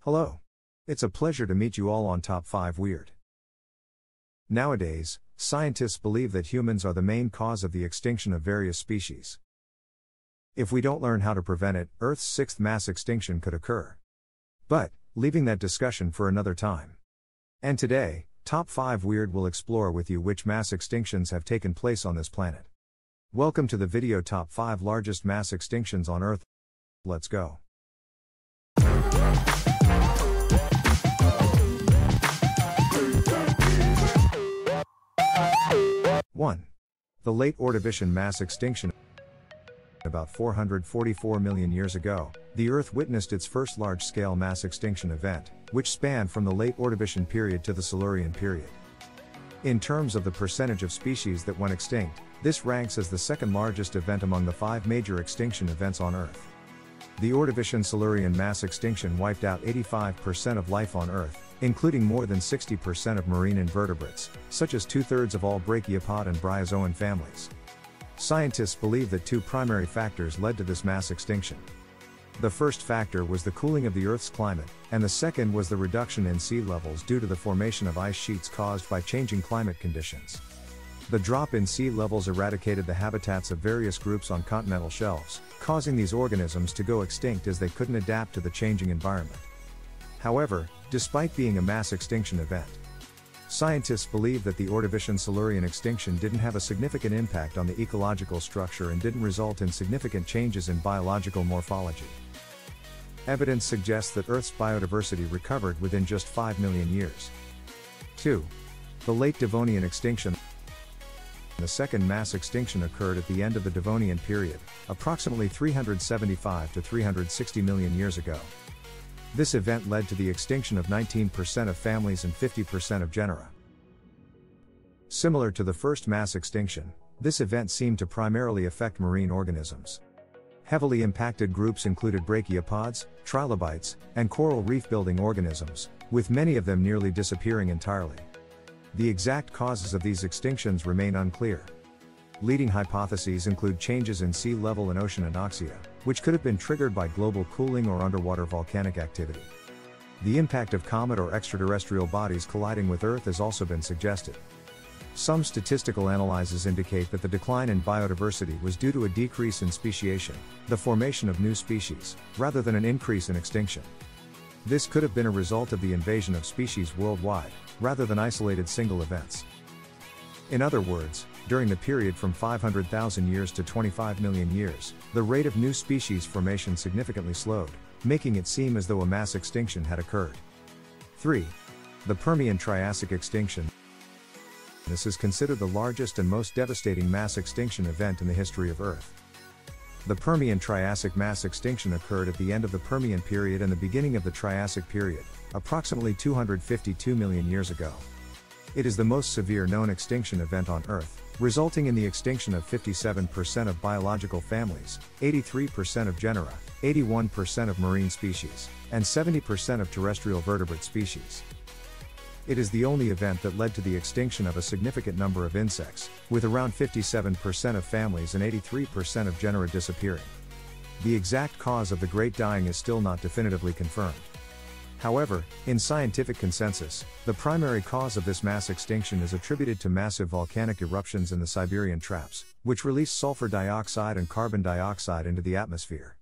Hello. It's a pleasure to meet you all on Top 5 Weird. Nowadays, scientists believe that humans are the main cause of the extinction of various species. If we don't learn how to prevent it, Earth's sixth mass extinction could occur. But, leaving that discussion for another time. And today, Top 5 Weird will explore with you which mass extinctions have taken place on this planet. Welcome to the video Top 5 Largest Mass Extinctions on Earth. Let's go. One. The late Ordovician mass extinction. About 444 million years ago, the Earth witnessed its first large-scale mass extinction event, which spanned from the late Ordovician period to the Silurian period. In terms of the percentage of species that went extinct, this ranks as the second largest event among the 5 major extinction events on Earth. The Ordovician-Silurian mass extinction wiped out 85% of life on Earth, including more than 60% of marine invertebrates, such as 2/3 of all brachiopod and bryozoan families. Scientists believe that 2 primary factors led to this mass extinction. The first factor was the cooling of the Earth's climate, and the second was the reduction in sea levels due to the formation of ice sheets caused by changing climate conditions. The drop in sea levels eradicated the habitats of various groups on continental shelves, causing these organisms to go extinct as they couldn't adapt to the changing environment. However, despite being a mass extinction event, scientists believe that the Ordovician-Silurian extinction didn't have a significant impact on the ecological structure and didn't result in significant changes in biological morphology. Evidence suggests that Earth's biodiversity recovered within just 5 million years. 2. The late Devonian extinction. The second mass extinction occurred at the end of the Devonian period, approximately 375 to 360 million years ago. This event led to the extinction of 19% of families and 50% of genera. Similar to the first mass extinction, this event seemed to primarily affect marine organisms. Heavily impacted groups included brachiopods, trilobites, and coral reef-building organisms, with many of them nearly disappearing entirely. The exact causes of these extinctions remain unclear. Leading hypotheses include changes in sea level and ocean anoxia, which could have been triggered by global cooling or underwater volcanic activity. The impact of comet or extraterrestrial bodies colliding with Earth has also been suggested. Some statistical analyses indicate that the decline in biodiversity was due to a decrease in speciation, the formation of new species, rather than an increase in extinction. This could have been a result of the invasion of species worldwide, rather than isolated single events. In other words, during the period from 500,000 years to 25 million years, the rate of new species formation significantly slowed, making it seem as though a mass extinction had occurred. 3. The Permian-Triassic extinction. This is considered the largest and most devastating mass extinction event in the history of Earth. The Permian-Triassic mass extinction occurred at the end of the Permian period and the beginning of the Triassic period, approximately 252 million years ago. It is the most severe known extinction event on Earth, resulting in the extinction of 57% of biological families, 83% of genera, 81% of marine species, and 70% of terrestrial vertebrate species. It is the only event that led to the extinction of a significant number of insects, with around 57% of families and 83% of genera disappearing. The exact cause of the Great Dying is still not definitively confirmed. However, in scientific consensus, the primary cause of this mass extinction is attributed to massive volcanic eruptions in the Siberian traps, which released sulfur dioxide and carbon dioxide into the atmosphere.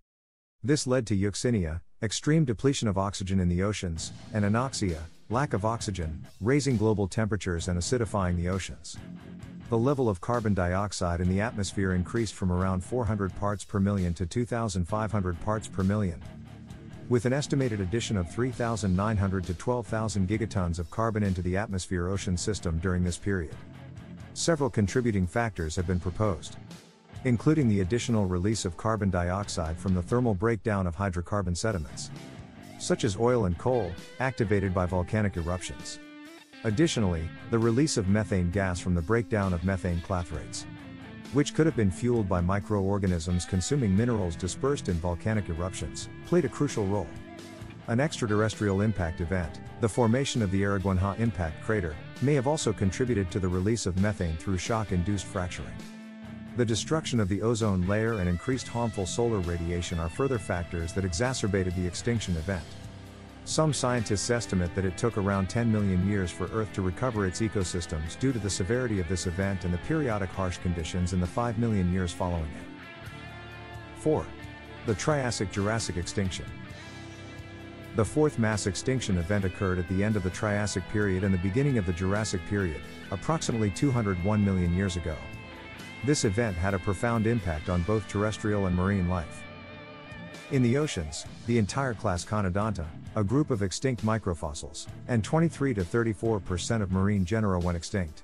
This led to euxinia, extreme depletion of oxygen in the oceans, and anoxia, lack of oxygen, raising global temperatures and acidifying the oceans. The level of carbon dioxide in the atmosphere increased from around 400 parts per million to 2,500 parts per million. With an estimated addition of 3,900 to 12,000 gigatons of carbon into the atmosphere-ocean system during this period. Several contributing factors have been proposed, including the additional release of carbon dioxide from the thermal breakdown of hydrocarbon sediments, such as oil and coal, activated by volcanic eruptions. Additionally, the release of methane gas from the breakdown of methane clathrates, which could have been fueled by microorganisms consuming minerals dispersed in volcanic eruptions, played a crucial role. An extraterrestrial impact event, the formation of the Araguaia impact crater, may have also contributed to the release of methane through shock-induced fracturing. The destruction of the ozone layer and increased harmful solar radiation are further factors that exacerbated the extinction event. Some scientists estimate that it took around 10 million years for Earth to recover its ecosystems due to the severity of this event and the periodic harsh conditions in the 5 million years following it. 4. The Triassic-Jurassic extinction. The fourth mass extinction event occurred at the end of the Triassic period and the beginning of the Jurassic period, approximately 201 million years ago. This event had a profound impact on both terrestrial and marine life. In the oceans, the entire class Conodonta, a group of extinct microfossils, and 23 to 34% of marine genera went extinct.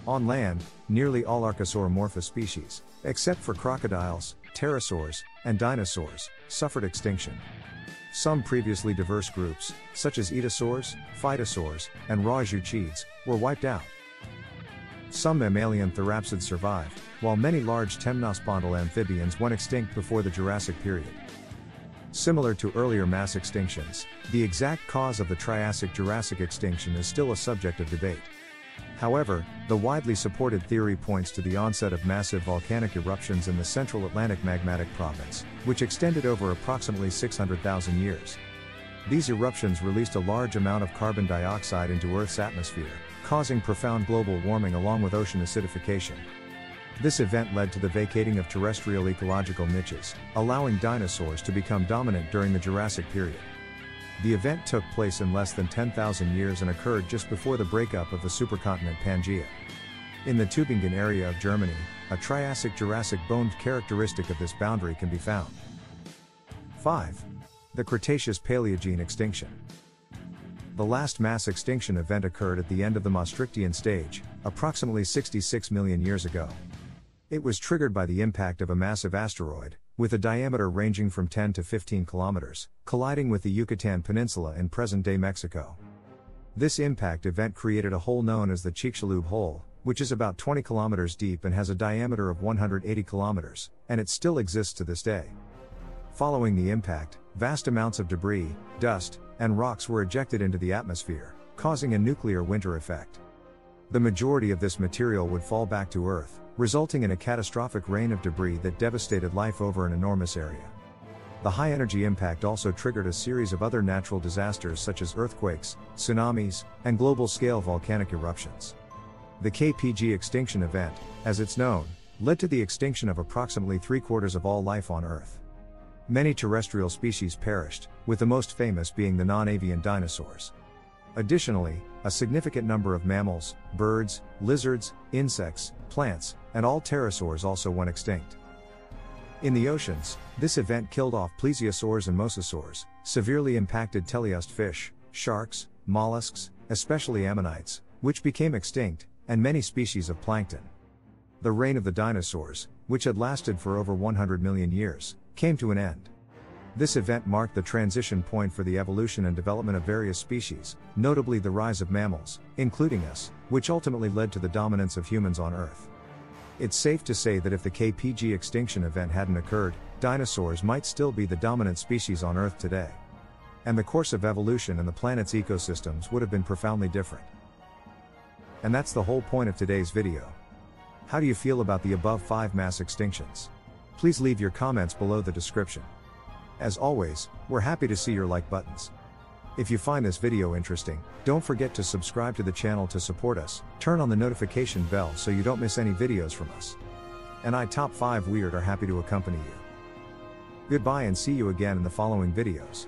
On land, nearly all archosauromorphous species, except for crocodiles, pterosaurs, and dinosaurs, suffered extinction. Some previously diverse groups, such as etosaurs, phytosaurs, and rauisuchids, were wiped out. Some mammalian therapsids survived, while many large temnospondyl amphibians went extinct before the Jurassic period. Similar to earlier mass extinctions, the exact cause of the Triassic-Jurassic extinction is still a subject of debate. However, the widely supported theory points to the onset of massive volcanic eruptions in the Central Atlantic magmatic province, which extended over approximately 600,000 years. These eruptions released a large amount of carbon dioxide into Earth's atmosphere, causing profound global warming along with ocean acidification. This event led to the vacating of terrestrial ecological niches, allowing dinosaurs to become dominant during the Jurassic period. The event took place in less than 10,000 years and occurred just before the breakup of the supercontinent Pangaea. In the Tübingen area of Germany, a Triassic-Jurassic bone characteristic of this boundary can be found. 5. The Cretaceous-Paleogene extinction. The last mass extinction event occurred at the end of the Maastrichtian stage, approximately 66 million years ago. It was triggered by the impact of a massive asteroid, with a diameter ranging from 10 to 15 kilometers, colliding with the Yucatan Peninsula in present-day Mexico. This impact event created a hole known as the Chicxulub Hole, which is about 20 kilometers deep and has a diameter of 180 kilometers, and it still exists to this day. Following the impact, vast amounts of debris, dust, and rocks were ejected into the atmosphere, causing a nuclear winter effect. The majority of this material would fall back to Earth, resulting in a catastrophic rain of debris that devastated life over an enormous area. The high-energy impact also triggered a series of other natural disasters such as earthquakes, tsunamis, and global-scale volcanic eruptions. The KPG extinction event, as it's known, led to the extinction of approximately 3/4 of all life on Earth. Many terrestrial species perished, with the most famous being the non-avian dinosaurs. Additionally, a significant number of mammals, birds, lizards, insects, plants, and all pterosaurs also went extinct. In the oceans, this event killed off plesiosaurs and mosasaurs, severely impacted teleost fish, sharks, mollusks, especially ammonites, which became extinct, and many species of plankton. The reign of the dinosaurs, which had lasted for over 100 million years, came to an end. This event marked the transition point for the evolution and development of various species, notably the rise of mammals, including us, which ultimately led to the dominance of humans on Earth. It's safe to say that if the KPG extinction event hadn't occurred, dinosaurs might still be the dominant species on Earth today. And the course of evolution and the planet's ecosystems would have been profoundly different. And that's the whole point of today's video. How do you feel about the above 5 mass extinctions? Please leave your comments below the description. As always, we're happy to see your like buttons. If you find this video interesting, don't forget to subscribe to the channel to support us, turn on the notification bell so you don't miss any videos from us. And Top 5 Weird are happy to accompany you. Goodbye and see you again in the following videos.